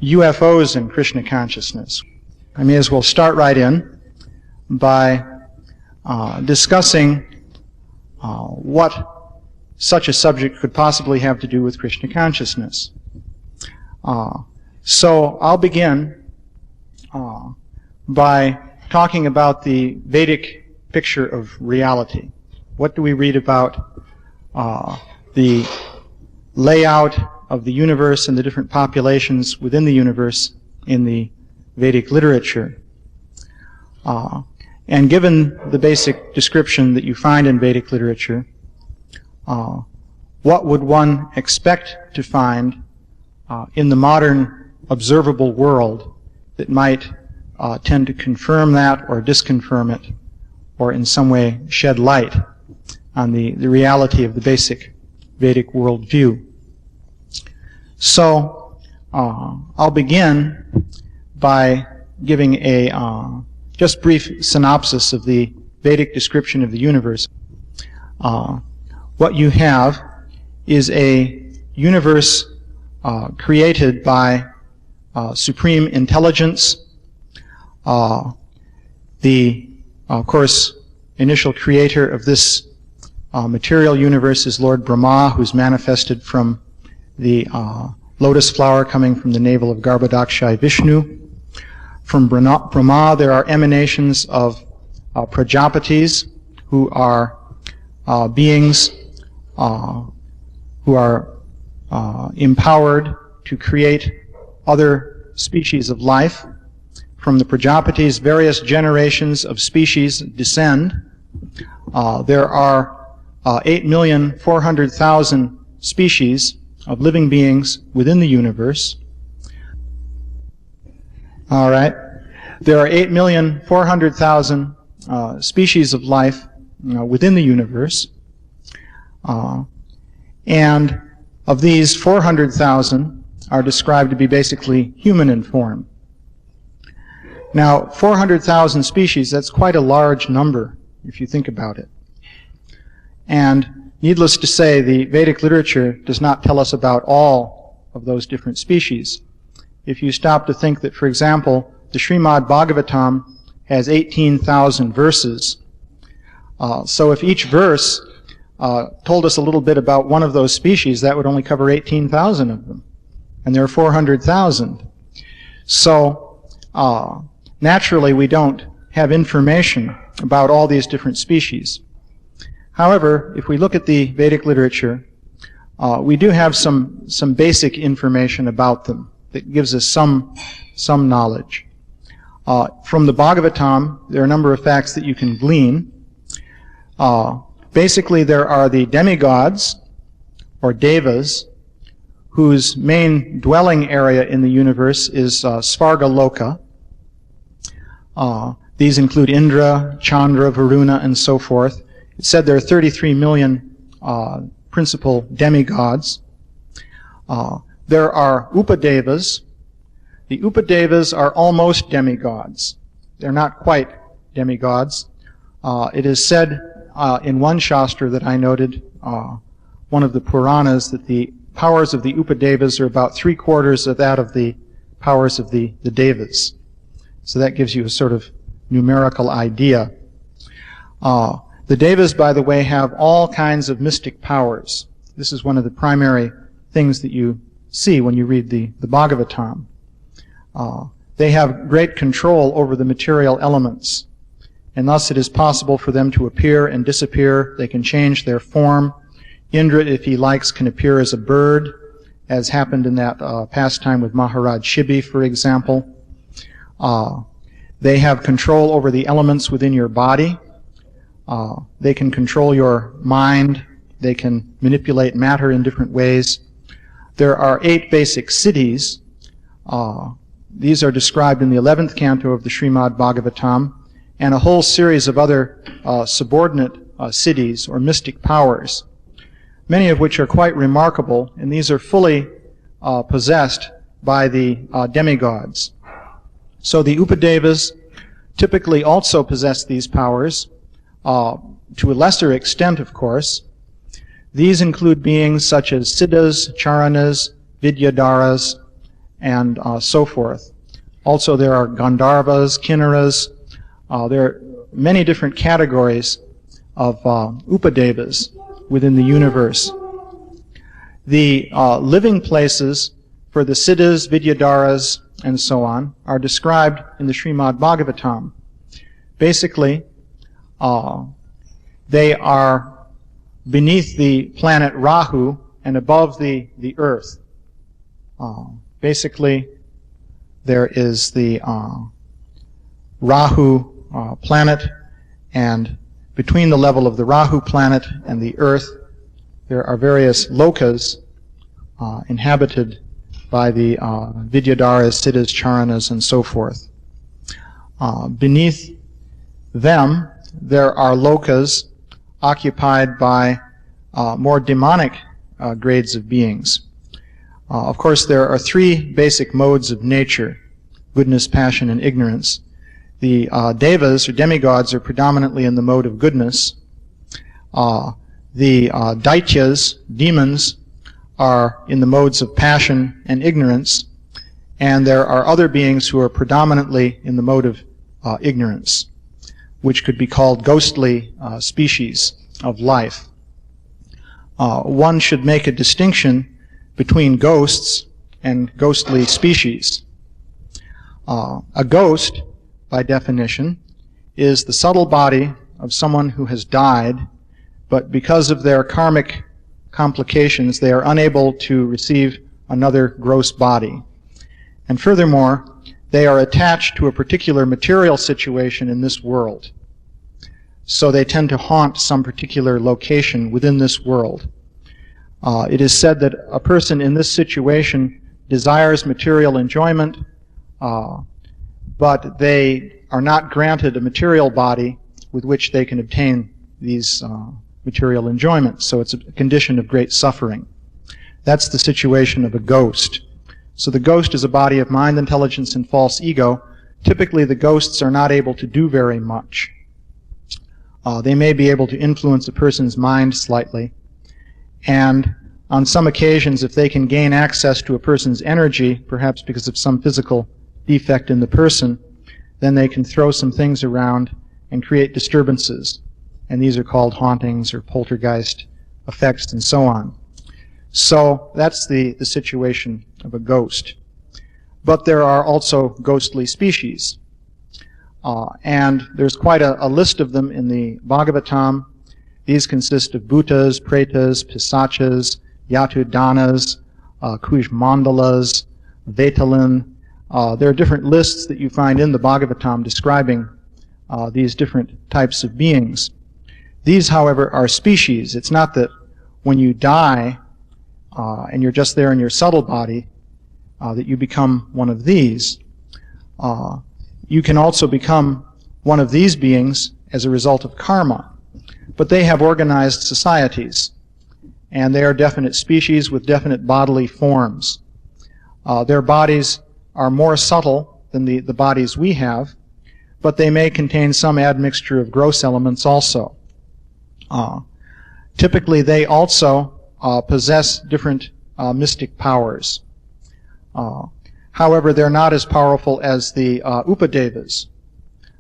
UFOs and Krishna consciousness. I may as well start right in by discussing what such a subject could possibly have to do with Krishna consciousness. So I'll begin by talking about the Vedic picture of reality. What do we read about the layout of the universe and the different populations within the universe in the Vedic literature? And given the basic description that you find in Vedic literature, what would one expect to find in the modern observable world that might tend to confirm that or disconfirm it, or in some way shed light on the reality of the basic Vedic worldview? So I'll begin by giving a just brief synopsis of the Vedic description of the universe. What you have is a universe created by supreme intelligence. The, of course, initial creator of this material universe is Lord Brahma, who's manifested from the lotus flower coming from the navel of Garbhodakshai Vishnu. From Brahma there are emanations of Prajapatis, who are beings who are empowered to create other species of life. From the Prajapatis, various generations of species descend. There are 8,400,000 species of living beings within the universe. All right. There are 8,400,000 species of life within the universe. And of these, 400,000 are described to be basically human in form. Now, 400,000 species, that's quite a large number if you think about it. And needless to say, the Vedic literature does not tell us about all of those different species. If you stop to think that, for example, the Srimad Bhagavatam has 18,000 verses, so if each verse told us a little bit about one of those species, that would only cover 18,000 of them. And there are 400,000. So, naturally, we don't have information about all these different species. However, if we look at the Vedic literature, we do have some basic information about them that gives us some knowledge. From the Bhagavatam, there are a number of facts that you can glean. Basically, there are the demigods, or devas, whose main dwelling area in the universe is Svarga Loka. These include Indra, Chandra, Varuna, and so forth. It's said there are 33 million principal demigods. There are Upadevas. The Upadevas are almost demigods. They're not quite demigods. It is said in one Shastra that I noted, one of the Puranas, that the powers of the Upadevas are about 3/4 of that of the powers of the Devas. So that gives you a sort of numerical idea. The Devas, by the way, have all kinds of mystic powers. This is one of the primary things that you see when you read the Bhagavatam. They have great control over the material elements, and thus it is possible for them to appear and disappear. They can change their form. Indra, if he likes, can appear as a bird, as happened in that pastime with Maharaj Shibi, for example. They have control over the elements within your body. They can control your mind. They can manipulate matter in different ways. There are 8 basic cities. These are described in the 11th canto of the Srimad Bhagavatam, and a whole series of other subordinate cities or mystic powers, many of which are quite remarkable, and these are fully possessed by the demigods. So the Upadevas typically also possess these powers, to a lesser extent, of course. These include beings such as Siddhas, Charanas, Vidyadharas, and so forth. Also, there are Gandharvas, Kinnaras. There are many different categories of Upadevas within the universe. The living places for the Siddhas, Vidyadharas, and so on are described in the Srimad Bhagavatam. Basically, they are beneath the planet Rahu and above the earth. Basically, there is the Rahu planet, and between the level of the Rahu planet and the earth, there are various lokas inhabited by the Vidyadharas, Siddhas, Charanas, and so forth. Beneath them, there are lokas occupied by more demonic grades of beings. Of course, there are three basic modes of nature: goodness, passion, and ignorance. The devas, or demigods, are predominantly in the mode of goodness. The daityas, demons, are in the modes of passion and ignorance. And there are other beings who are predominantly in the mode of ignorance, which could be called ghostly species of life. One should make a distinction between ghosts and ghostly species. A ghost, by definition, is the subtle body of someone who has died, but because of their karmic complications, they are unable to receive another gross body. And furthermore, they are attached to a particular material situation in this world. So they tend to haunt some particular location within this world. It is said that a person in this situation desires material enjoyment, but they are not granted a material body with which they can obtain these material enjoyment. So it's a condition of great suffering. That's the situation of a ghost. So the ghost is a body of mind, intelligence, and false ego. Typically, the ghosts are not able to do very much. They may be able to influence a person's mind slightly. And on some occasions, if they can gain access to a person's energy, perhaps because of some physical defect in the person, then they can throw some things around and create disturbances. And these are called hauntings or poltergeist effects and so on. So that's the situation of a ghost. But there are also ghostly species. And there's quite a list of them in the Bhagavatam. These consist of bhutas, pretas, pisachas, yatudanas, kujmandalas, vetalin. There are different lists that you find in the Bhagavatam describing these different types of beings. These, however, are species. It's not that when you die and you're just there in your subtle body that you become one of these. You can also become one of these beings as a result of karma. But they have organized societies, and they are definite species with definite bodily forms. Their bodies are more subtle than the bodies we have, but they may contain some admixture of gross elements also. Typically, they also possess different mystic powers. However, they're not as powerful as the Upadevas.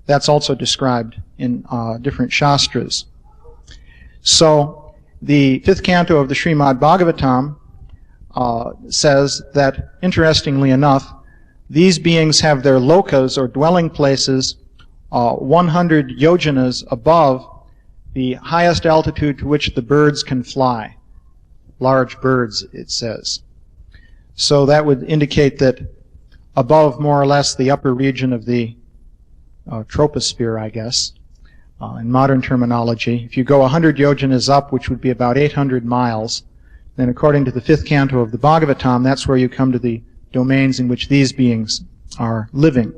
That's also described in different shastras. So, the 5th canto of the Srimad Bhagavatam says that, interestingly enough, these beings have their lokas, or dwelling places, 100 yojanas above the highest altitude to which the birds can fly. Large birds, it says. So that would indicate that above more or less the upper region of the troposphere, I guess, in modern terminology, if you go 100 yojanas up, which would be about 800 miles, then according to the 5th canto of the Bhagavatam, that's where you come to the domains in which these beings are living.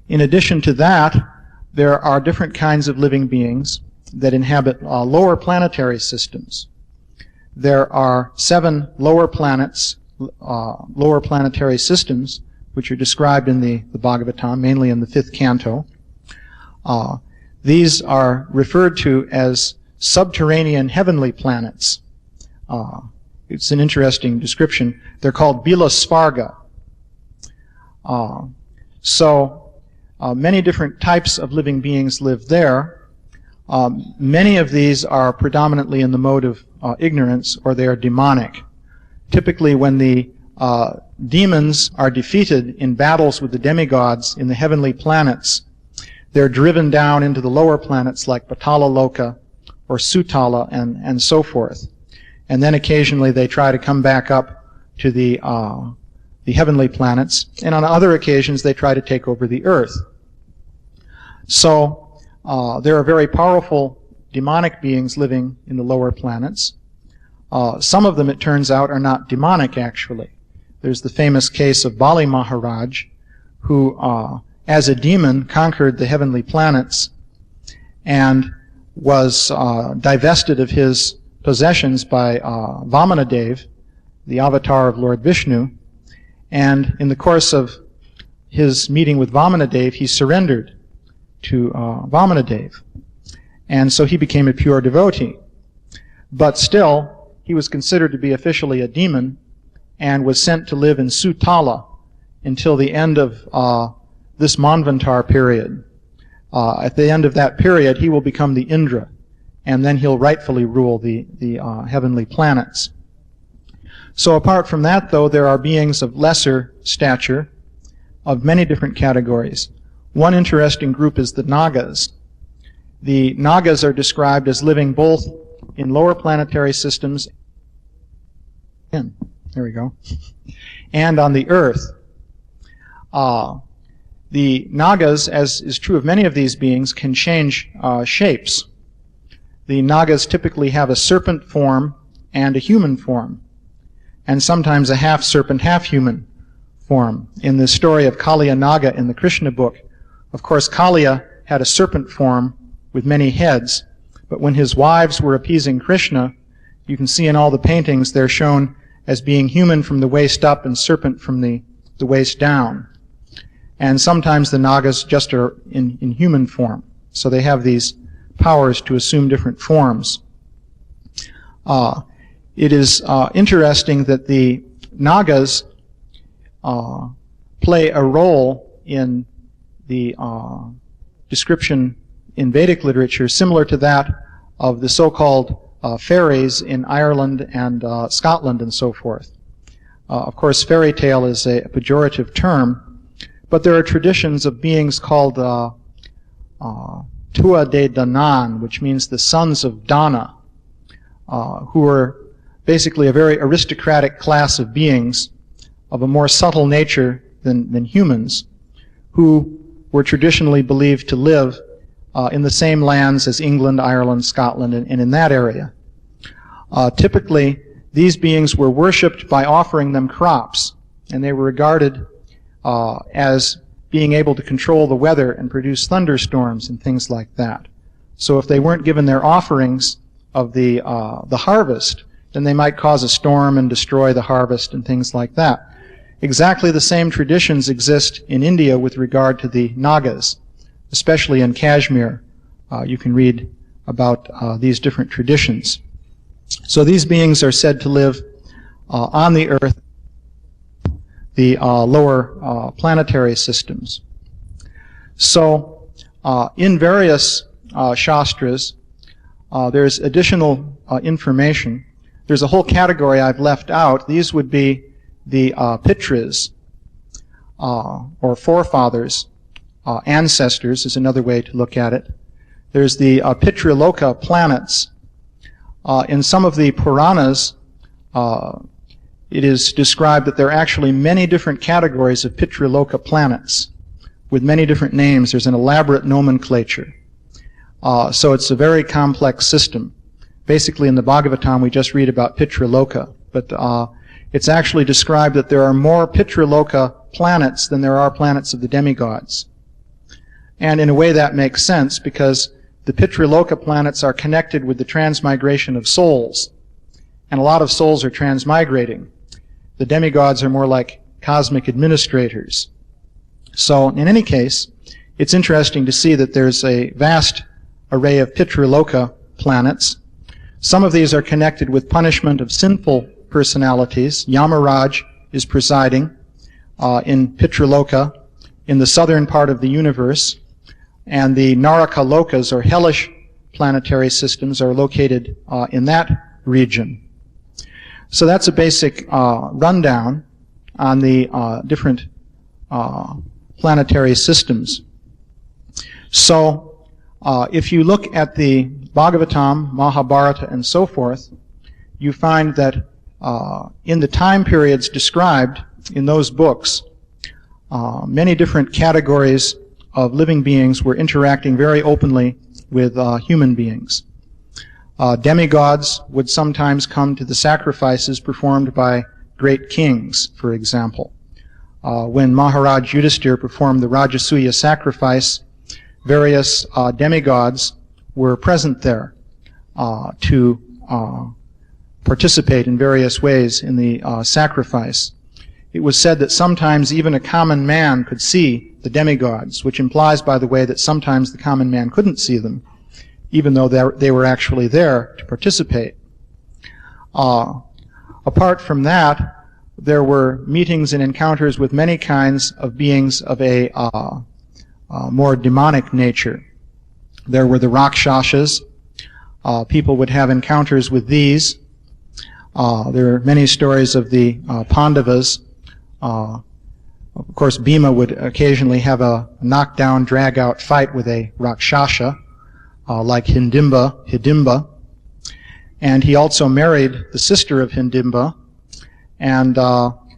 In addition to that, there are different kinds of living beings that inhabit lower planetary systems. There are 7 lower planets, lower planetary systems, which are described in the Bhagavatam, mainly in the 5th canto. These are referred to as subterranean heavenly planets. it's an interesting description. They're called Bilasvarga. Many different types of living beings live there. Many of these are predominantly in the mode of ignorance, or they are demonic. Typically, when the demons are defeated in battles with the demigods in the heavenly planets, they're driven down into the lower planets like Patala Loka or Sutala and so forth. And then occasionally they try to come back up to the heavenly planets, and on other occasions they try to take over the earth. So there are very powerful demonic beings living in the lower planets. Some of them, it turns out, are not demonic, actually. There's the famous case of Bali Maharaj, who, as a demon, conquered the heavenly planets and was divested of his possessions by Vamanadev, the avatar of Lord Vishnu. And in the course of his meeting with Vamanadev, he surrendered to Vamanadev. And so he became a pure devotee. But still, he was considered to be officially a demon and was sent to live in Sutala until the end of this Manvantar period. At the end of that period, he will become the Indra, and then he'll rightfully rule the heavenly planets. So apart from that, though, there are beings of lesser stature of many different categories. One interesting group is the Nagas. The Nagas are described as living both in lower planetary systems, there we go, and on the earth. The Nagas, as is true of many of these beings, can change shapes. The Nagas typically have a serpent form and a human form, and sometimes a half-serpent, half-human form. In the story of Kaliya Naga in the Krishna book, of course, Kaliya had a serpent form with many heads, but when his wives were appeasing Krishna, you can see in all the paintings they're shown as being human from the waist up and serpent from the waist down. And sometimes the Nagas just are in human form. So they have these powers to assume different forms. It is interesting that the Nagas play a role in the description in Vedic literature similar to that of the so-called fairies in Ireland and Scotland and so forth. Of course, fairy tale is a pejorative term, but there are traditions of beings called Tua de Danan, which means the sons of Dana, who are basically a very aristocratic class of beings of a more subtle nature than humans, who were traditionally believed to live in the same lands as England, Ireland, Scotland, and in that area. Typically, these beings were worshipped by offering them crops, and they were regarded as being able to control the weather and produce thunderstorms and things like that. So if they weren't given their offerings of the harvest, then they might cause a storm and destroy the harvest and things like that. Exactly the same traditions exist in India with regard to the Nagas, especially in Kashmir. You can read about these different traditions. So these beings are said to live on the earth, the lower planetary systems. So in various shastras, there's additional information. There's a whole category I've left out. These would be the pitras, or forefathers. Ancestors is another way to look at it. There's the Pitraloka planets. In some of the Puranas, it is described that there are actually many different categories of Pitraloka planets with many different names. There's an elaborate nomenclature. So it's a very complex system. Basically, in the Bhagavatam, we just read about Pitraloka, but it's actually described that there are more Pitraloka planets than there are planets of the demigods. And in a way that makes sense, because the Pitraloka planets are connected with the transmigration of souls, and a lot of souls are transmigrating. The demigods are more like cosmic administrators. So in any case, it's interesting to see that there's a vast array of Pitraloka planets. Some of these are connected with punishment of sinful personalities. Yamaraj is presiding in Pitraloka, in the southern part of the universe, and the Naraka Lokas, or hellish planetary systems, are located in that region. So that's a basic rundown on the different planetary systems. So if you look at the Bhagavatam, Mahabharata, and so forth, you find that in the time periods described in those books, many different categories of living beings were interacting very openly with human beings. Demigods would sometimes come to the sacrifices performed by great kings, for example. When Maharaj Yudhisthira performed the Rajasuya sacrifice, various demigods were present there to participate in various ways in the sacrifice. It was said that sometimes even a common man could see the demigods, which implies, by the way, that sometimes the common man couldn't see them, even though they were actually there to participate. Apart from that, there were meetings and encounters with many kinds of beings of a more demonic nature. There were the Rakshasas. People would have encounters with these. There are many stories of the Pandavas. Of course, Bhima would occasionally have a knockdown, drag-out fight with a Rakshasa, like Hidimba. And he also married the sister of Hidimba, and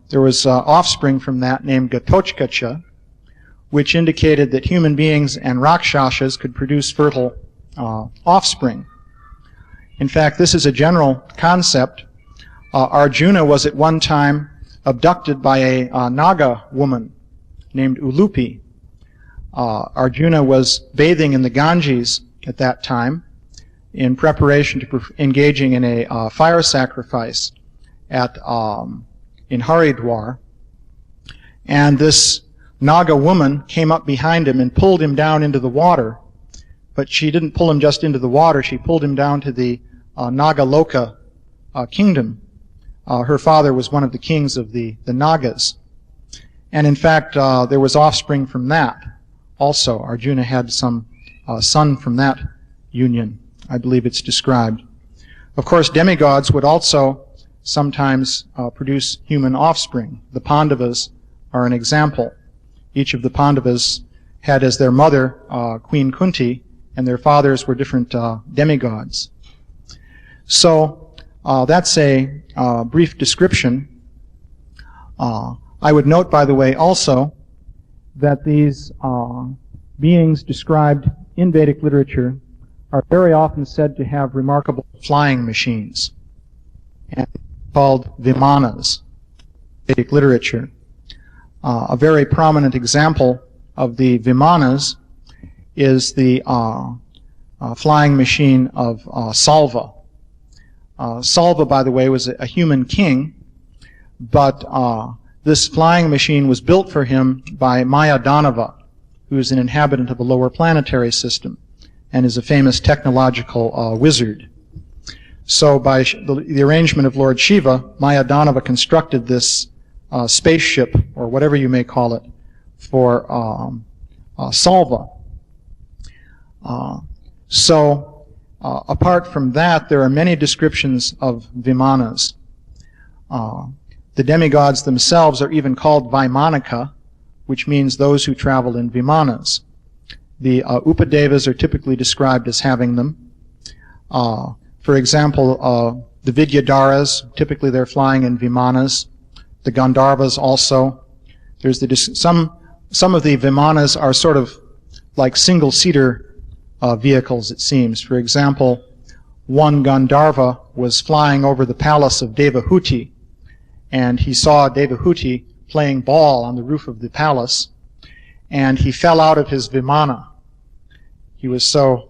there was offspring from that named Gatochkacha, which indicated that human beings and Rakshasas could produce fertile offspring. In fact, this is a general concept. Arjuna was at one time abducted by a Naga woman named Ulupi. Arjuna was bathing in the Ganges at that time in preparation to engaging in a fire sacrifice at in Haridwar, and this Naga woman came up behind him and pulled him down into the water. But she didn't pull him just into the water, she pulled him down to the Nagaloka kingdom. Her father was one of the kings of the Nagas. And in fact, there was offspring from that also. Arjuna had some son from that union. I believe it's described. Of course, demigods would also sometimes produce human offspring. The Pandavas are an example. Each of the Pandavas had as their mother Queen Kunti, and their fathers were different demigods. So that's a brief description. I would note, by the way, also that these beings described in Vedic literature are very often said to have remarkable flying machines, and called Vimanas in Vedic literature. A very prominent example of the Vimanas is the flying machine of Salva. Salva, by the way, was a human king, but this flying machine was built for him by Mayadanava, who is an inhabitant of a lower planetary system and is a famous technological wizard. So by the arrangement of Lord Shiva, Mayadanava constructed this spaceship, or whatever you may call it, for Salva. Apart from that, there are many descriptions of Vimanas. The demigods themselves are even called Vaimanika, which means those who travel in Vimanas. The Upadevas are typically described as having them. For example, the Vidyadharas, typically they're flying in Vimanas. The Gandharvas also. There's some of the Vimanas are sort of like single-seater vehicles, it seems. For example, one Gandharva was flying over the palace of Devahuti, and he saw Devahuti playing ball on the roof of the palace, and he fell out of his Vimana. He was so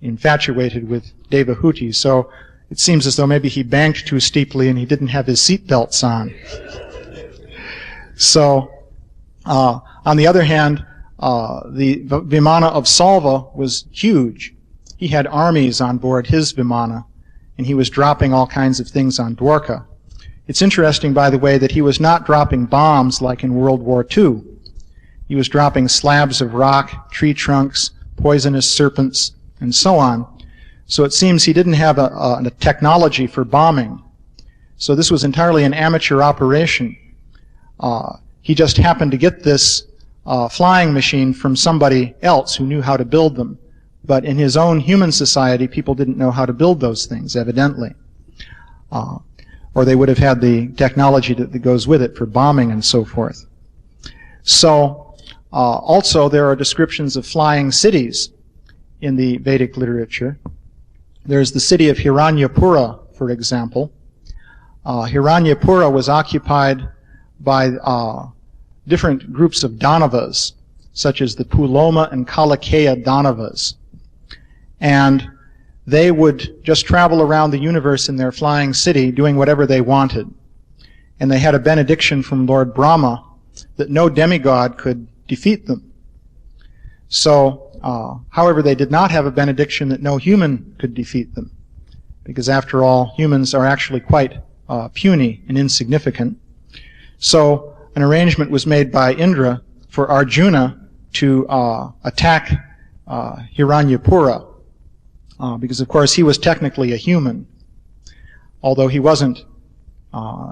infatuated with Devahuti, so it seems as though maybe he banked too steeply and he didn't have his seat belts on. So, on the other hand, the Vimana of Salva was huge. He had armies on board his Vimana, and he was dropping all kinds of things on Dwarka. It's interesting, by the way, that he was not dropping bombs like in World War II. He was dropping slabs of rock, tree trunks, poisonous serpents, and so on. So it seems he didn't have a technology for bombing. So this was entirely an amateur operation. He just happened to get this flying machine from somebody else who knew how to build them. But in his own human society, people didn't know how to build those things, evidently. Or they would have had the technology that goes with it for bombing and so forth. So, also there are descriptions of flying cities in the Vedic literature. There's the city of Hiranyapura, for example. Hiranyapura was occupied by different groups of Danavas, such as the Puloma and Kalikeya Danavas. And they would just travel around the universe in their flying city doing whatever they wanted. And they had a benediction from Lord Brahma that no demigod could defeat them. So, however, they did not have a benediction that no human could defeat them, because after all, humans are actually quite puny and insignificant. So an arrangement was made by Indra for Arjuna to attack Hiranyapura, because of course he was technically a human, although he wasn't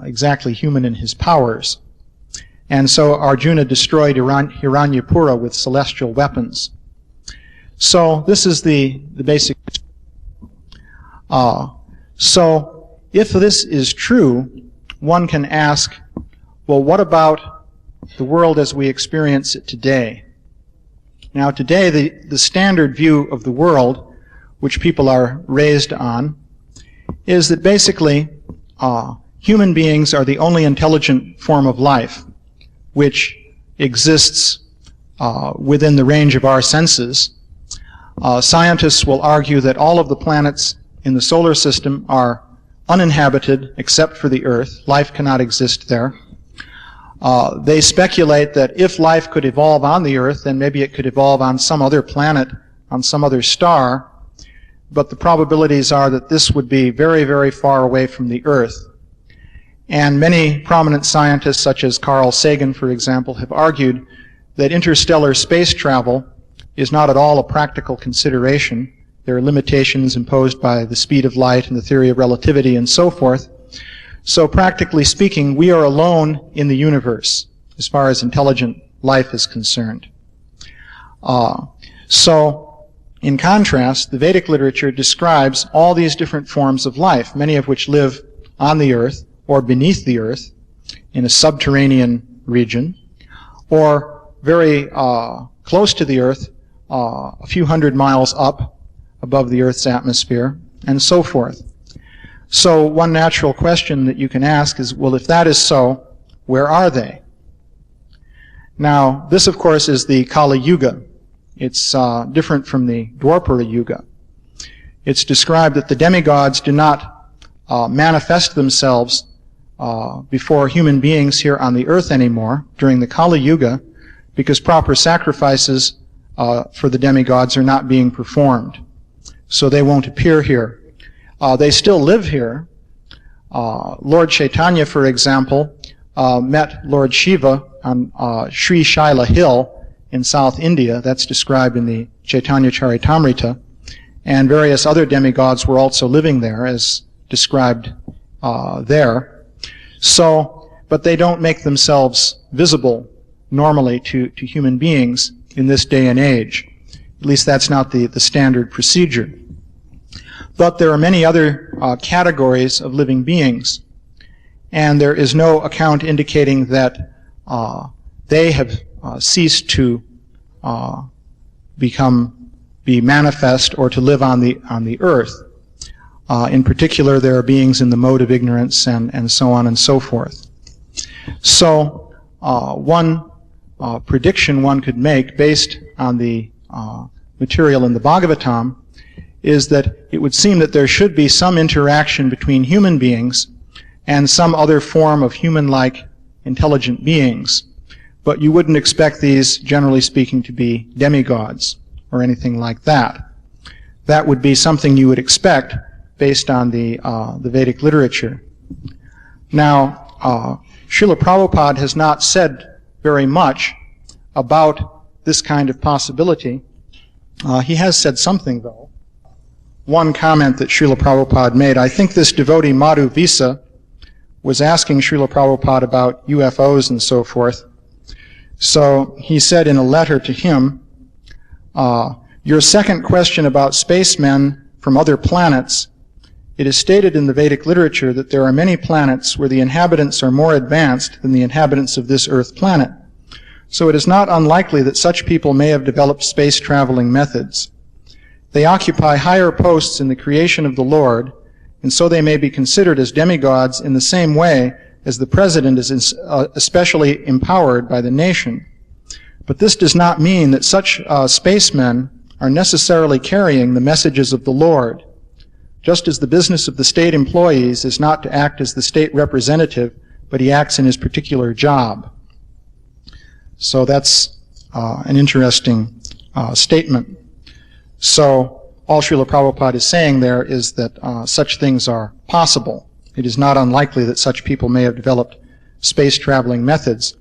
exactly human in his powers. And so Arjuna destroyed Hiranyapura with celestial weapons. So this is the basic. So if this is true, one can ask, well, what about the world as we experience it today? Now today, the standard view of the world, which people are raised on, is that basically human beings are the only intelligent form of life which exists within the range of our senses. Scientists will argue that all of the planets in the solar system are uninhabited except for the Earth. Life cannot exist there. They speculate that if life could evolve on the Earth, then maybe it could evolve on some other planet, on some other star, but the probabilities are that this would be very, very far away from the Earth. And many prominent scientists, such as Carl Sagan, for example, have argued that interstellar space travel is not at all a practical consideration. There are limitations imposed by the speed of light and the theory of relativity and so forth. So practically speaking, we are alone in the universe as far as intelligent life is concerned. So, in contrast, the Vedic literature describes all these different forms of life, many of which live on the earth or beneath the earth in a subterranean region, or very close to the earth, a few hundred miles up above the earth's atmosphere, and so forth. So one natural question that you can ask is, well, if that is so, where are they? Now, this, of course, is the Kali Yuga. It's different from the Dwapara Yuga. It's described that the demigods do not manifest themselves before human beings here on the earth anymore during the Kali Yuga, because proper sacrifices for the demigods are not being performed. So they won't appear here. They still live here. Lord Chaitanya, for example, met Lord Shiva on Sri Shaila Hill in South India. That's described in the Chaitanya Charitamrita. And various other demigods were also living there, as described there. So, but they don't make themselves visible normally to human beings in this day and age. At least that's not the standard procedure. But there are many other categories of living beings, and there is no account indicating that they have ceased to be manifest or to live on the earth. In particular, there are beings in the mode of ignorance and so on and so forth. So one prediction one could make based on the material in the Bhagavatam is that it would seem that there should be some interaction between human beings and some other form of human-like intelligent beings. But you wouldn't expect these, generally speaking, to be demigods or anything like that. That would be something you would expect based on the Vedic literature. Now, Srila Prabhupada has not said very much about this kind of possibility. He has said something, though. One comment that Srila Prabhupada made, I think this devotee Madhu Visa was asking Srila Prabhupada about UFOs and so forth. So he said in a letter to him, your second question about spacemen from other planets, it is stated in the Vedic literature that there are many planets where the inhabitants are more advanced than the inhabitants of this Earth planet. So it is not unlikely that such people may have developed space-traveling methods. They occupy higher posts in the creation of the Lord, and so they may be considered as demigods in the same way as the president is especially empowered by the nation. But this does not mean that such spacemen are necessarily carrying the messages of the Lord, just as the business of the state employees is not to act as the state representative, but he acts in his particular job. So that's an interesting statement. So all Srila Prabhupada is saying there is that such things are possible. It is not unlikely that such people may have developed space-traveling methods.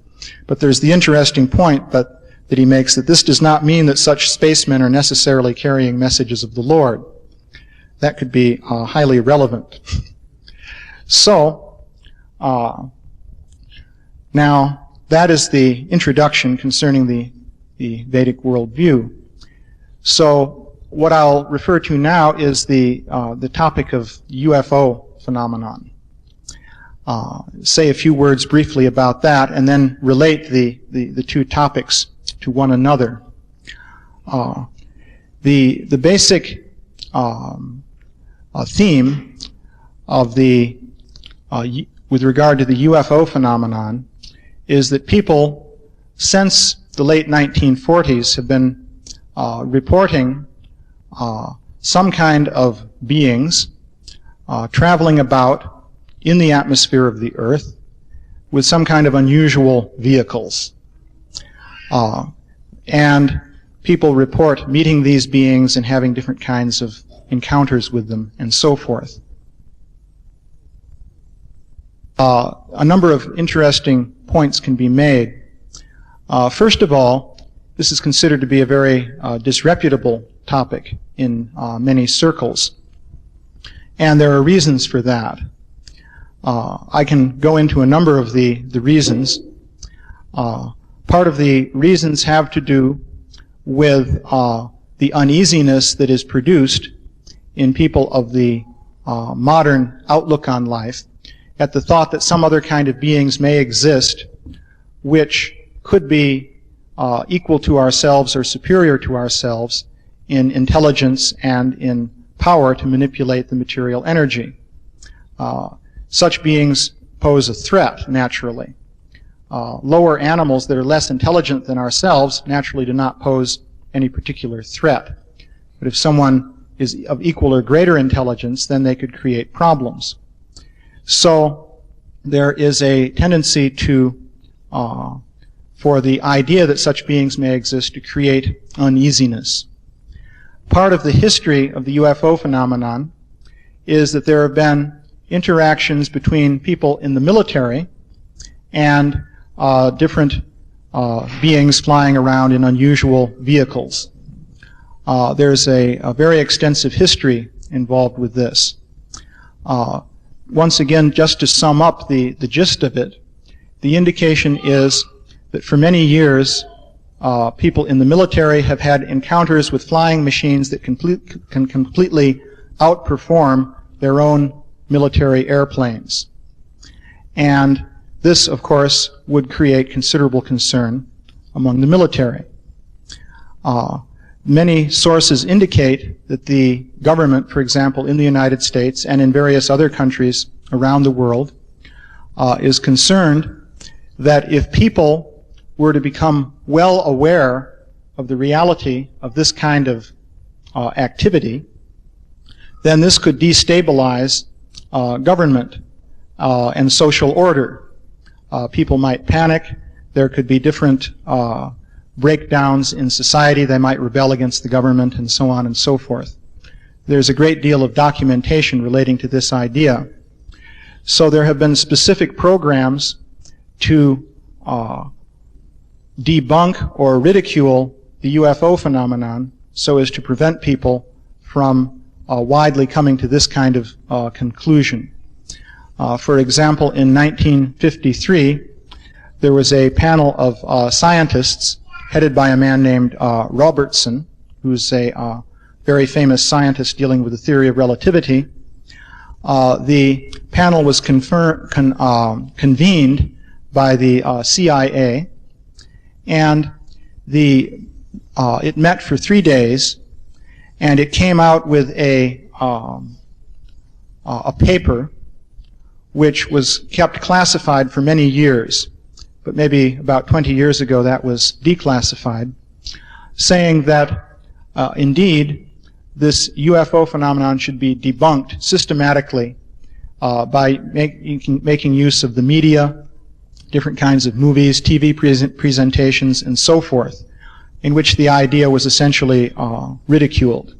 But there's the interesting point that he makes, that this does not mean that such spacemen are necessarily carrying messages of the Lord. That could be highly relevant. So, now, that is the introduction concerning the Vedic worldview. So, what I'll refer to now is the topic of UFO phenomenon. Say a few words briefly about that, and then relate the two topics to one another. The basic theme of with regard to the UFO phenomenon is that people since the late 1940s have been reporting some kind of beings traveling about in the atmosphere of the Earth with some kind of unusual vehicles. And people report meeting these beings and having different kinds of encounters with them and so forth. A number of interesting points can be made. First of all, this is considered to be a very disreputable topic in many circles. And there are reasons for that. I can go into a number of the reasons. Part of the reasons have to do with the uneasiness that is produced in people of the modern outlook on life at the thought that some other kind of beings may exist which could be equal to ourselves or superior to ourselves in intelligence and in power to manipulate the material energy. Such beings pose a threat, naturally. Lower animals that are less intelligent than ourselves naturally do not pose any particular threat. But if someone is of equal or greater intelligence, then they could create problems. So there is a tendency for the idea that such beings may exist to create uneasiness. Part of the history of the UFO phenomenon is that there have been interactions between people in the military and different beings flying around in unusual vehicles. There's a very extensive history involved with this. Once again, just to sum up the gist of it, the indication is that for many years, people in the military have had encounters with flying machines that can completely outperform their own military airplanes. And this, of course, would create considerable concern among the military. Many sources indicate that the government, for example, in the United States and in various other countries around the world, is concerned that if people were to become well aware of the reality of this kind of activity, then this could destabilize government and social order. People might panic. There could be different breakdowns in society. They might rebel against the government and so on and so forth. there's a great deal of documentation relating to this idea. So there have been specific programs to debunk or ridicule the UFO phenomenon so as to prevent people from widely coming to this kind of conclusion. For example, in 1953, there was a panel of scientists headed by a man named Robertson, who's a very famous scientist dealing with the theory of relativity. The panel was convened by the CIA, and it met for 3 days, and it came out with a paper which was kept classified for many years, but maybe about 20 years ago that was declassified, saying that indeed this UFO phenomenon should be debunked systematically by making use of the media, different kinds of movies, TV presentations, and so forth, in which the idea was essentially ridiculed.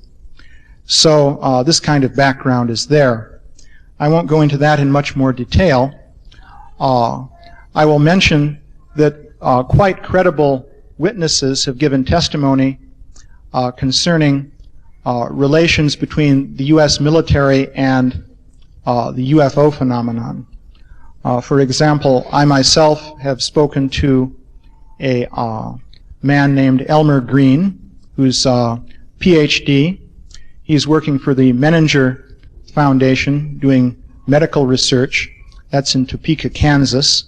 So this kind of background is there. I won't go into that in much more detail. I will mention that quite credible witnesses have given testimony concerning relations between the U.S. military and the UFO phenomenon. For example, I myself have spoken to a man named Elmer Green, who's a PhD. He's working for the Menninger Foundation doing medical research. That's in Topeka, Kansas.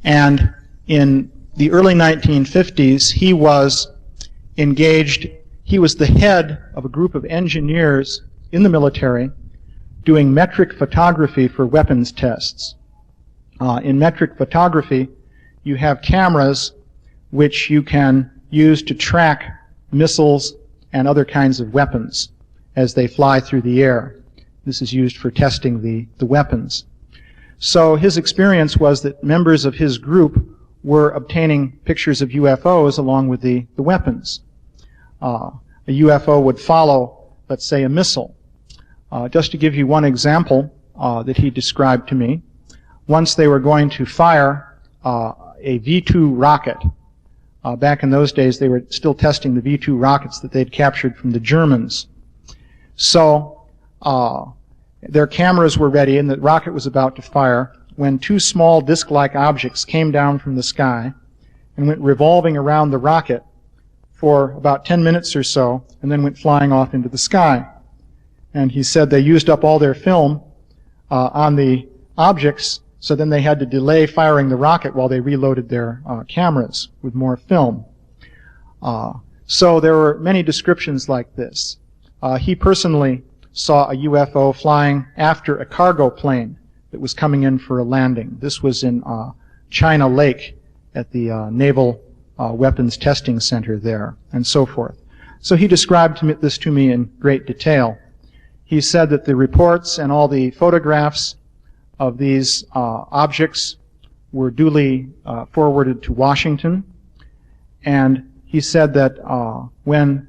And in the early 1950s, he was engaged. He was the head of a group of engineers in the military doing metric photography for weapons tests. In metric photography, you have cameras which you can use to track missiles and other kinds of weapons as they fly through the air. This is used for testing the weapons. So his experience was that members of his group were obtaining pictures of UFOs along with the weapons. A UFO would follow, let's say, a missile. Just to give you one example that he described to me, once they were going to fire a V-2 rocket. Back in those days, they were still testing the V-2 rockets that they'd captured from the Germans. So their cameras were ready and the rocket was about to fire when two small disc-like objects came down from the sky and went revolving around the rocket for about 10 minutes or so and then went flying off into the sky. And he said they used up all their film on the objects, so then they had to delay firing the rocket while they reloaded their cameras with more film. So there were many descriptions like this. He personally saw a UFO flying after a cargo plane that was coming in for a landing. This was in China Lake at the Naval Weapons Testing Center there, and so forth. So he described this to me in great detail. He said that the reports and all the photographs of these objects were duly forwarded to Washington, and he said that when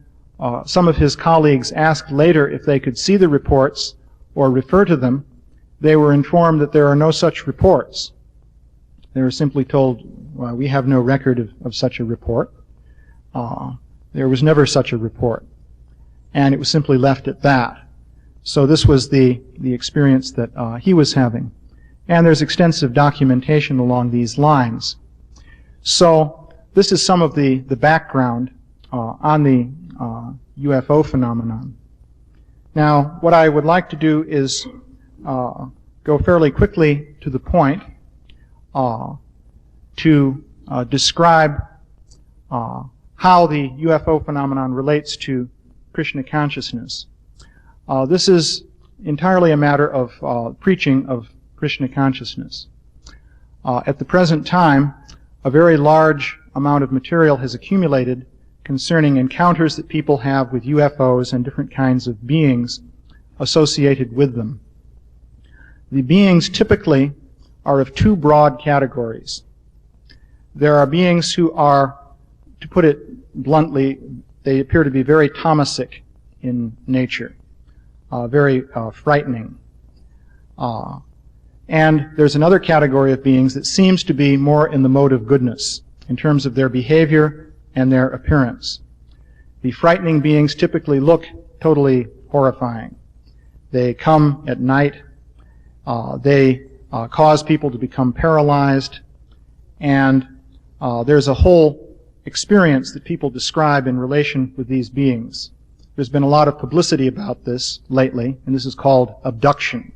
some of his colleagues asked later if they could see the reports or refer to them, they were informed that there are no such reports. They were simply told, well, we have no record of such a report. There was never such a report. And it was simply left at that. So this was the experience that he was having. And there's extensive documentation along these lines. So this is some of the background on the UFO phenomenon. Now, what I would like to do is go fairly quickly to the point to describe how the UFO phenomenon relates to Krishna consciousness. This is entirely a matter of preaching of Krishna consciousness. At the present time, a very large amount of material has accumulated concerning encounters that people have with UFOs and different kinds of beings associated with them. The beings typically are of two broad categories. There are beings who are, to put it bluntly, they appear to be very Thomasic in nature. very frightening. And there's another category of beings that seems to be more in the mode of goodness in terms of their behavior and their appearance. The frightening beings typically look totally horrifying. They come at night. They cause people to become paralyzed. And there's a whole experience that people describe in relation with these beings. There's been a lot of publicity about this lately, and this is called abduction.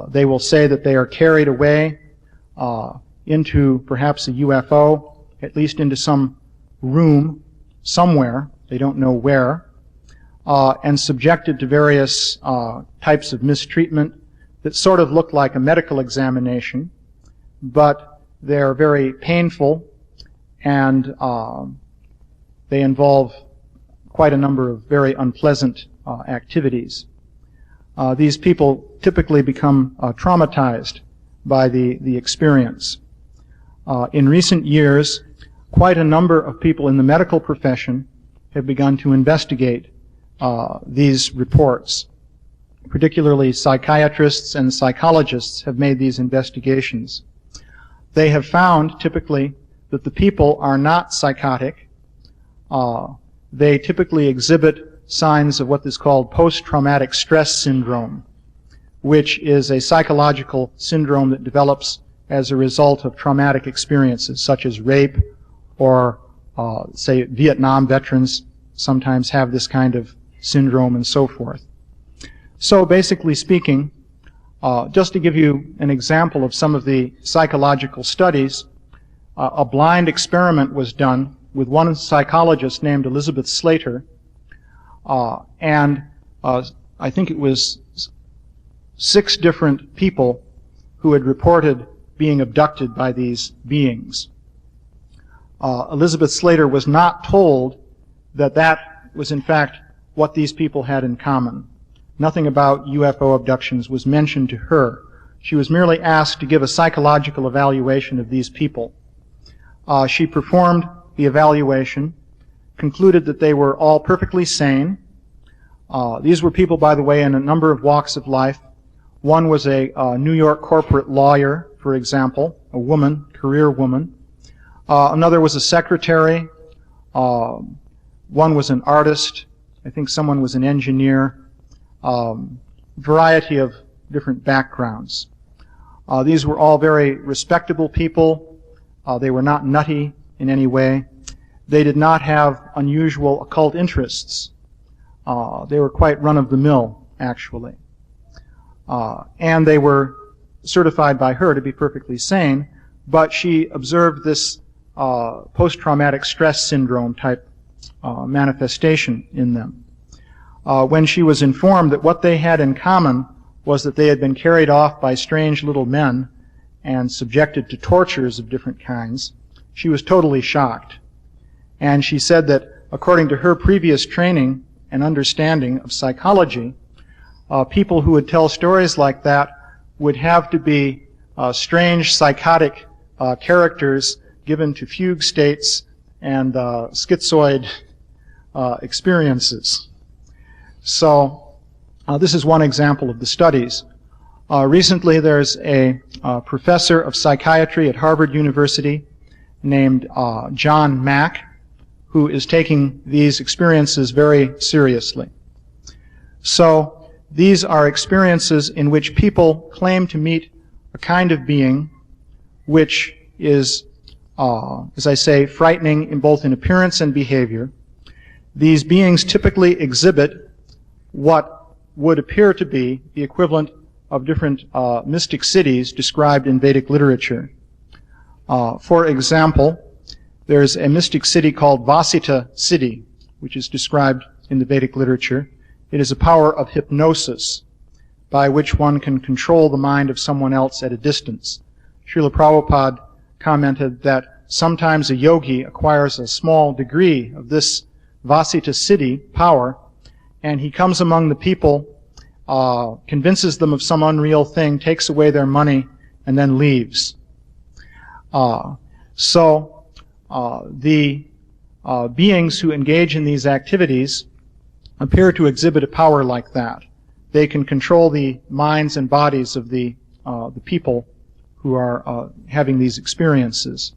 They will say that they are carried away into perhaps a UFO, at least into some room somewhere, they don't know where, and subjected to various types of mistreatment that sort of look like a medical examination, but they're very painful, and they involve quite a number of very unpleasant activities. These people typically become traumatized by the experience. In recent years, quite a number of people in the medical profession have begun to investigate these reports. Particularly psychiatrists and psychologists have made these investigations. They have found, typically, that the people are not psychotic. They typically exhibit signs of what is called post-traumatic stress syndrome, which is a psychological syndrome that develops as a result of traumatic experiences such as rape or, say, Vietnam veterans sometimes have this kind of syndrome and so forth. So basically speaking, just to give you an example of some of the psychological studies, a blind experiment was done with one psychologist named Elizabeth Slater, and I think it was 6 different people who had reported being abducted by these beings. Elizabeth Slater was not told that that was in fact what these people had in common. Nothing about UFO abductions was mentioned to her. She was merely asked to give a psychological evaluation of these people. She performed the evaluation, concluded that they were all perfectly sane. These were people, by the way, in a number of walks of life. One was a New York corporate lawyer, for example, a woman, career woman. Another was a secretary. One was an artist. I think someone was an engineer. Variety of different backgrounds. These were all very respectable people. They were not nutty in any way. They did not have unusual occult interests. They were quite run-of-the-mill, actually. And they were certified by her to be perfectly sane, but she observed this post-traumatic stress syndrome type manifestation in them. When she was informed that what they had in common was that they had been carried off by strange little men and subjected to tortures of different kinds, she was totally shocked. And she said that according to her previous training and understanding of psychology, people who would tell stories like that would have to be strange psychotic characters given to fugue states and schizoid experiences. So this is one example of the studies. Recently there's a professor of psychiatry at Harvard University named John Mack, who is taking these experiences very seriously. So these are experiences in which people claim to meet a kind of being which is, as I say, frightening in both in appearance and behavior. These beings typically exhibit what would appear to be the equivalent of different mystic cities described in Vedic literature. For example, there's a mystic city called Vasita city, which is described in the Vedic literature. It is a power of hypnosis by which one can control the mind of someone else at a distance. Srila Prabhupada commented that sometimes a yogi acquires a small degree of this Vasita city power, and he comes among the people, convinces them of some unreal thing, takes away their money, and then leaves. The beings who engage in these activities appear to exhibit a power like that. They can control the minds and bodies of the people who are having these experiences.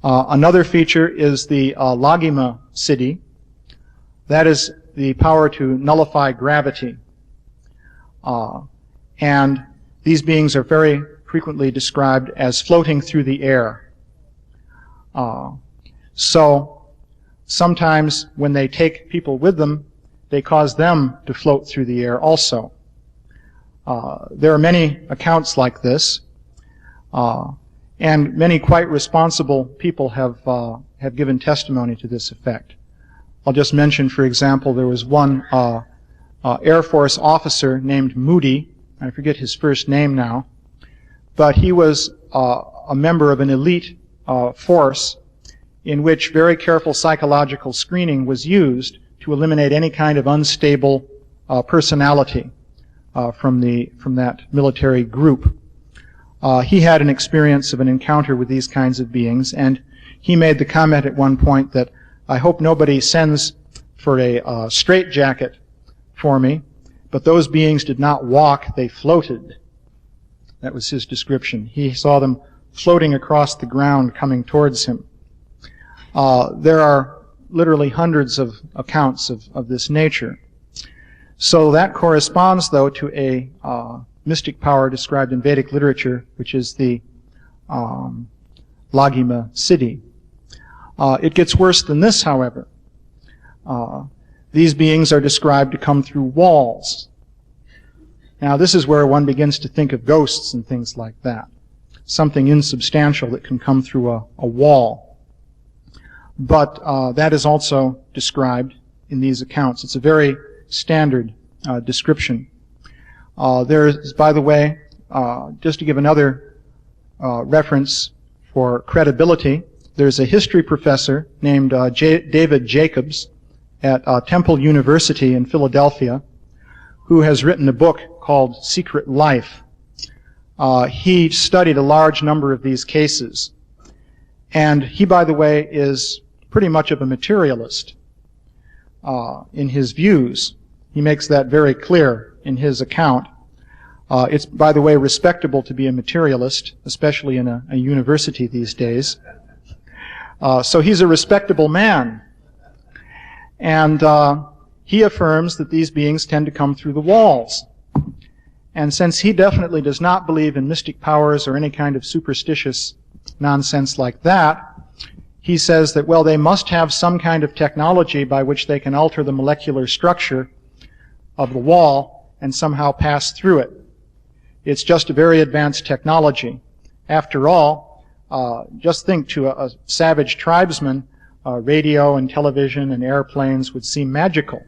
Another feature is the Lagima Siddhi. That is the power to nullify gravity. And these beings are very frequently described as floating through the air. So sometimes when they take people with them, they cause them to float through the air also. There are many accounts like this, and many quite responsible people have given testimony to this effect. I'll just mention, for example, there was one Air Force officer named Moody. I forget his first name now, but he was a member of an elite force in which very careful psychological screening was used to eliminate any kind of unstable personality from that military group. He had an experience of an encounter with these kinds of beings, and he made the comment at one point that, I hope nobody sends for a straitjacket for me, but those beings did not walk, they floated. That was his description. He saw them floating across the ground coming towards him. There are literally hundreds of accounts of this nature. So that corresponds, though, to a mystic power described in Vedic literature, which is the Lagima Siddhi. It gets worse than this, however. These beings are described to come through walls. Now, this is where one begins to think of ghosts and things like that. Something insubstantial that can come through a wall. But that is also described in these accounts. It's a very standard description. There is, by the way, just to give another reference for credibility, there's a history professor named David Jacobs at Temple University in Philadelphia who has written a book called Secret Life. He studied a large number of these cases. And he, by the way, is pretty much of a materialist in his views. He makes that very clear in his account. It's, by the way, respectable to be a materialist, especially in a university these days. So he's a respectable man. And he affirms that these beings tend to come through the walls. And since he definitely does not believe in mystic powers or any kind of superstitious nonsense like that, he says that, well, they must have some kind of technology by which they can alter the molecular structure of the wall and somehow pass through it. It's just a very advanced technology. After all, just think to a savage tribesman, radio and television and airplanes would seem magical.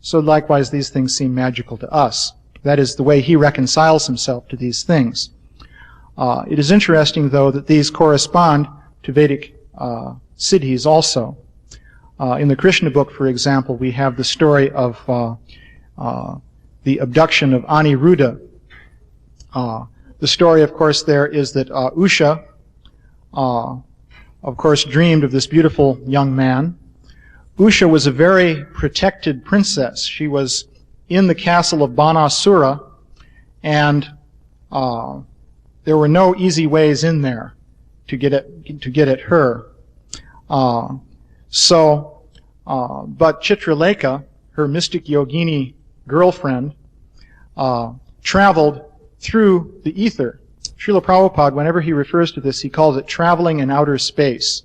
So likewise, these things seem magical to us. That is the way he reconciles himself to these things. It is interesting, though, that these correspond to Vedic siddhis also. In the Krishna book, for example, we have the story of the abduction of Aniruddha. The story, of course, there is that Usha, of course, dreamed of this beautiful young man. Usha was a very protected princess. She was in the castle of Banasura, and there were no easy ways in there to get at her. But Chitralekha, her mystic yogini girlfriend, traveled through the ether. Srila Prabhupada, whenever he refers to this, he calls it traveling in outer space.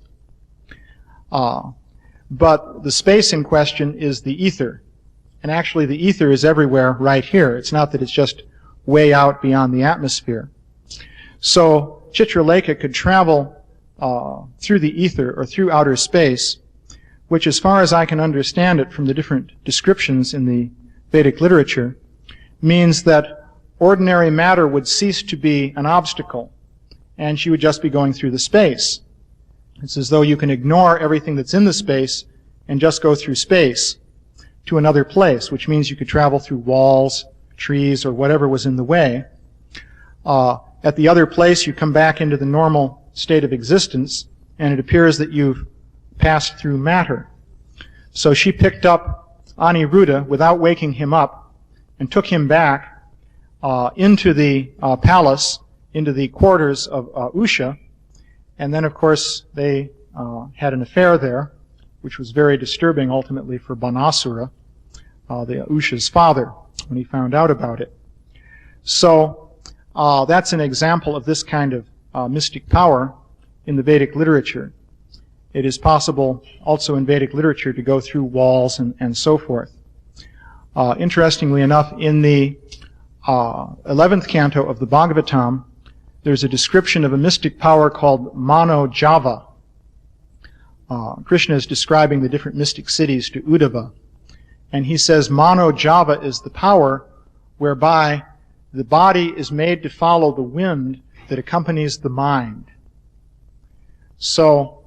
But the space in question is the ether. And actually the ether is everywhere right here. It's not that it's just way out beyond the atmosphere. So Chitralekha could travel through the ether or through outer space, which, as far as I can understand it from the different descriptions in the Vedic literature, means that ordinary matter would cease to be an obstacle, and she would just be going through the space. It's as though you can ignore everything that's in the space and just go through space to another place, which means you could travel through walls, trees, or whatever was in the way. At the other place, you come back into the normal state of existence, and it appears that you've passed through matter. So she picked up Aniruddha without waking him up and took him back into the palace, into the quarters of Usha. And then, of course, they had an affair there, which was very disturbing ultimately for Banasura, the Usha's father, when he found out about it. So that's an example of this kind of mystic power in the Vedic literature. It is possible also in Vedic literature to go through walls and so forth. Interestingly enough, in the 11th canto of the Bhagavatam, there's a description of a mystic power called Mano Java. Krishna is describing the different mystic cities to Uddhava. And he says Mano Java is the power whereby the body is made to follow the wind that accompanies the mind. So,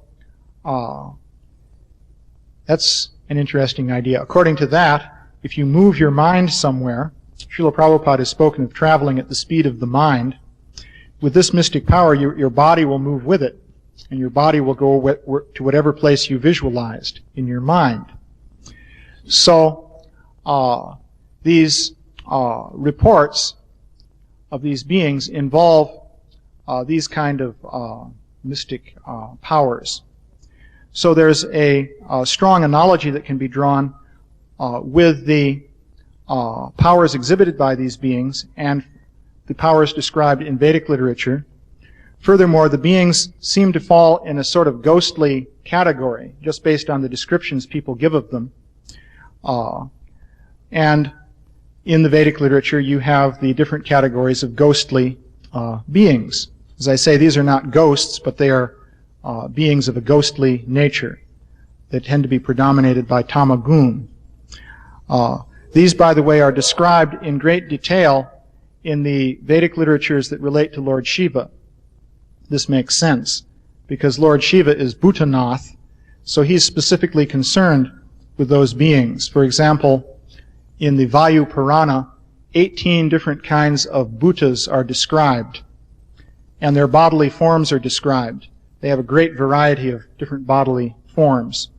that's an interesting idea. According to that, if you move your mind somewhere, Srila Prabhupada has spoken of traveling at the speed of the mind. With this mystic power, your body will move with it, and your body will go to whatever place you visualized in your mind. So, these reports of these beings involve these kind of mystic powers. So there's a strong analogy that can be drawn with the powers exhibited by these beings and the powers described in Vedic literature. Furthermore, the beings seem to fall in a sort of ghostly category, just based on the descriptions people give of them. And in the Vedic literature, you have the different categories of ghostly beings. As I say, these are not ghosts, but they are beings of a ghostly nature that tend to be predominated by tamagun. These, by the way, are described in great detail in the Vedic literatures that relate to Lord Shiva. This makes sense, because Lord Shiva is Bhutanath, so he's specifically concerned with those beings. For example, in the Vayu Purana, 18 different kinds of bhutas are described, and their bodily forms are described. They have a great variety of different bodily forms.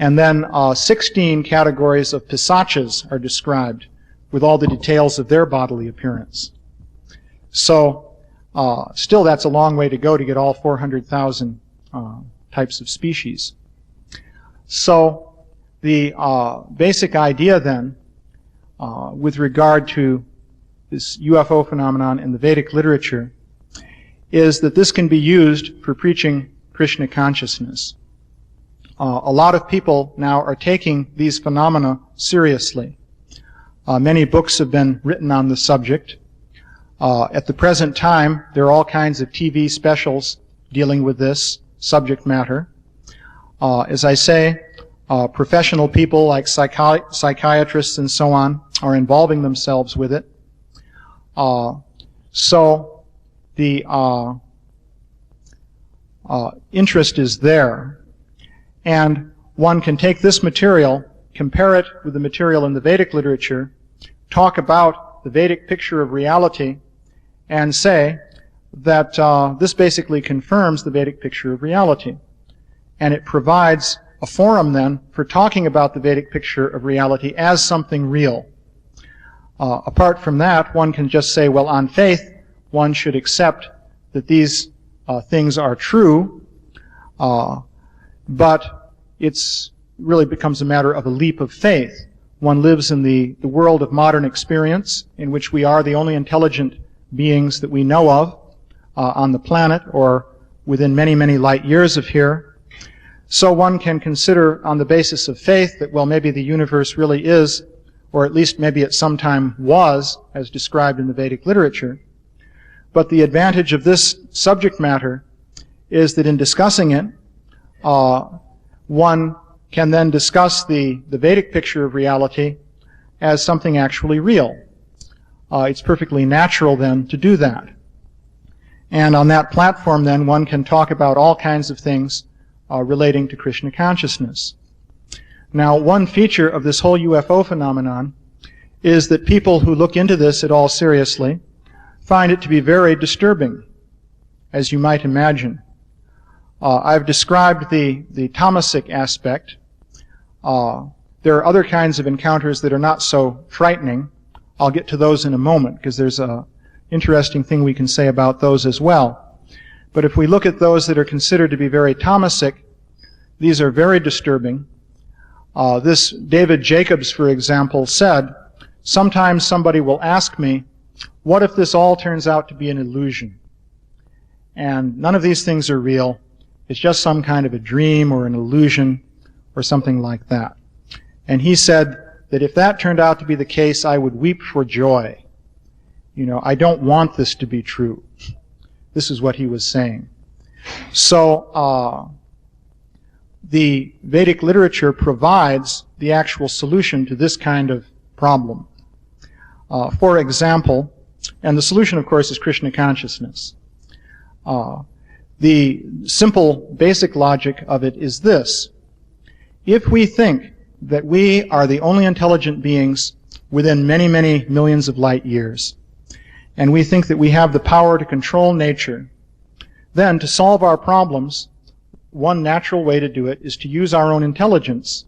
And then 16 categories of pisachas are described, with all the details of their bodily appearance. So, still that's a long way to go to get all 400,000 types of species. So, the basic idea then, with regard to this UFO phenomenon in the Vedic literature, is that this can be used for preaching Krishna consciousness. A lot of people now are taking these phenomena seriously. Many books have been written on the subject. At the present time, there are all kinds of TV specials dealing with this subject matter. As I say, professional people like psychiatrists and so on are involving themselves with it. So the interest is there. And one can take this material, compare it with the material in the Vedic literature, talk about the Vedic picture of reality, and say that this basically confirms the Vedic picture of reality. And it provides a forum then for talking about the Vedic picture of reality as something real. Apart from that, one can just say, well, on faith, one should accept that these things are true, but it's really becomes a matter of a leap of faith. One lives in the world of modern experience, in which we are the only intelligent beings that we know of on the planet, or within many, many light years of here. So one can consider on the basis of faith that, well, maybe the universe really is, or at least maybe at some time was, as described in the Vedic literature. But the advantage of this subject matter is that in discussing it, one can then discuss the Vedic picture of reality as something actually real. It's perfectly natural then to do that. And on that platform then one can talk about all kinds of things relating to Krishna consciousness. Now, one feature of this whole UFO phenomenon is that people who look into this at all seriously find it to be very disturbing, as you might imagine. I've described the tamasic aspect. There are other kinds of encounters that are not so frightening. I'll get to those in a moment, because there's an interesting thing we can say about those as well. But if we look at those that are considered to be very tamasic, these are very disturbing. This David Jacobs, for example, said, "Sometimes somebody will ask me, what if this all turns out to be an illusion? And none of these things are real. It's just some kind of a dream or an illusion or something like that." And he said that if that turned out to be the case, I would weep for joy. You know, I don't want this to be true. This is what he was saying. So, the Vedic literature provides the actual solution to this kind of problem. For example, and the solution, of course, is Krishna consciousness. The simple, basic logic of it is this. If we think that we are the only intelligent beings within many, many millions of light years, and we think that we have the power to control nature, then to solve our problems, one natural way to do it is to use our own intelligence,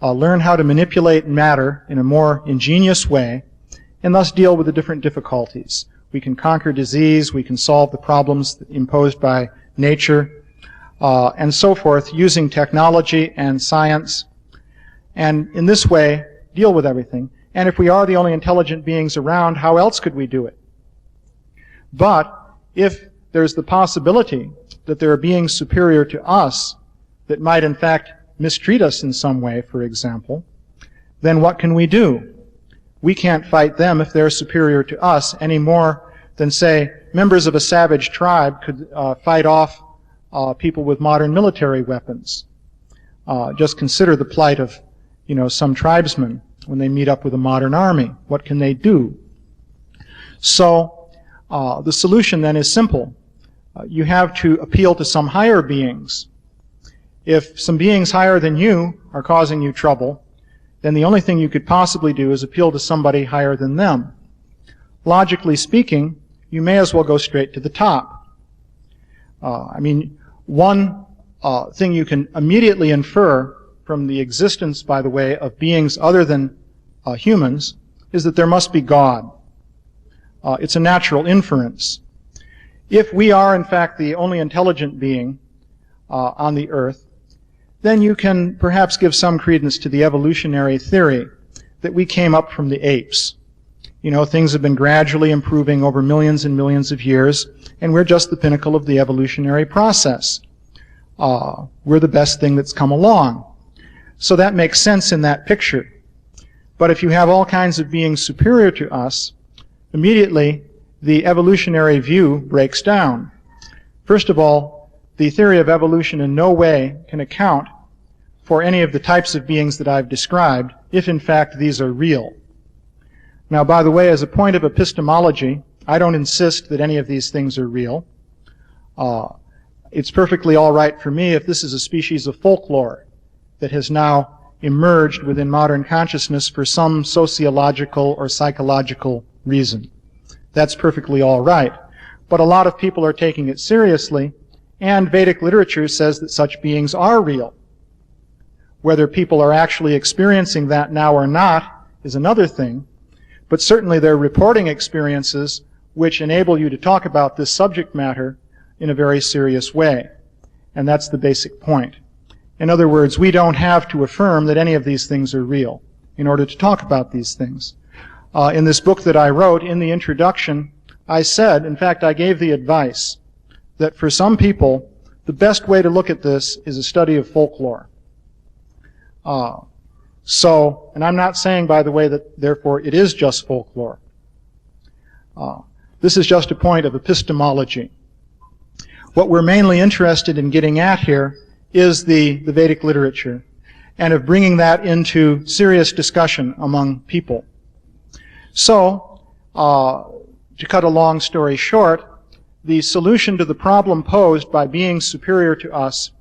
learn how to manipulate matter in a more ingenious way, and thus deal with the different difficulties. We can conquer disease, we can solve the problems imposed by nature, and so forth, using technology and science, and in this way deal with everything. And if we are the only intelligent beings around, how else could we do it? But if there's the possibility that there are beings superior to us that might in fact mistreat us in some way, for example, then what can we do? We can't fight them if they're superior to us any more than, say, members of a savage tribe could fight off people with modern military weapons. Just consider the plight of, some tribesmen when they meet up with a modern army. What can they do? So the solution then is simple. You have to appeal to some higher beings. If some beings higher than you are causing you trouble, then the only thing you could possibly do is appeal to somebody higher than them. Logically speaking, you may as well go straight to the top. One thing you can immediately infer from the existence, by the way, of beings other than humans is that there must be God. It's a natural inference. If we are, in fact, the only intelligent being on the earth, then you can perhaps give some credence to the evolutionary theory that we came up from the apes. Things have been gradually improving over millions and millions of years, and we're just the pinnacle of the evolutionary process. We're the best thing that's come along. So that makes sense in that picture. But if you have all kinds of beings superior to us, immediately the evolutionary view breaks down. First of all, the theory of evolution in no way can account for any of the types of beings that I've described, if in fact these are real. Now, by the way, as a point of epistemology, I don't insist that any of these things are real. It's perfectly all right for me if this is a species of folklore that has now emerged within modern consciousness for some sociological or psychological reason. That's perfectly all right. But a lot of people are taking it seriously, and Vedic literature says that such beings are real. Whether people are actually experiencing that now or not is another thing, but certainly they're reporting experiences which enable you to talk about this subject matter in a very serious way. And that's the basic point. In other words, we don't have to affirm that any of these things are real in order to talk about these things. In this book that I wrote, in the introduction, I said, in fact, I gave the advice that for some people, the best way to look at this is a study of folklore. And I'm not saying, by the way, that therefore it is just folklore. This is just a point of epistemology. What we're mainly interested in getting at here is the Vedic literature, and of bringing that into serious discussion among people. So, to cut a long story short, the solution to the problem posed by beings superior to us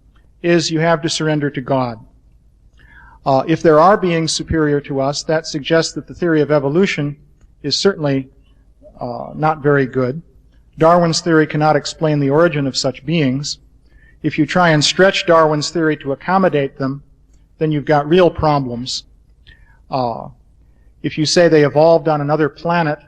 is you have to surrender to God. If there are beings superior to us, that suggests that the theory of evolution is certainly not very good. Darwin's theory cannot explain the origin of such beings. If you try and stretch Darwin's theory to accommodate them, then you've got real problems. If you say they evolved on another planet,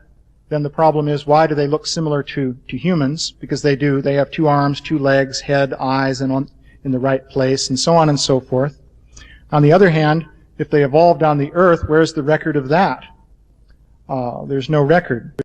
then the problem is, why do they look similar to humans? Because they do. They have 2 arms, 2 legs, head, eyes, and in the right place, and so on and so forth. On the other hand, if they evolved on the Earth, where's the record of that? There's no record.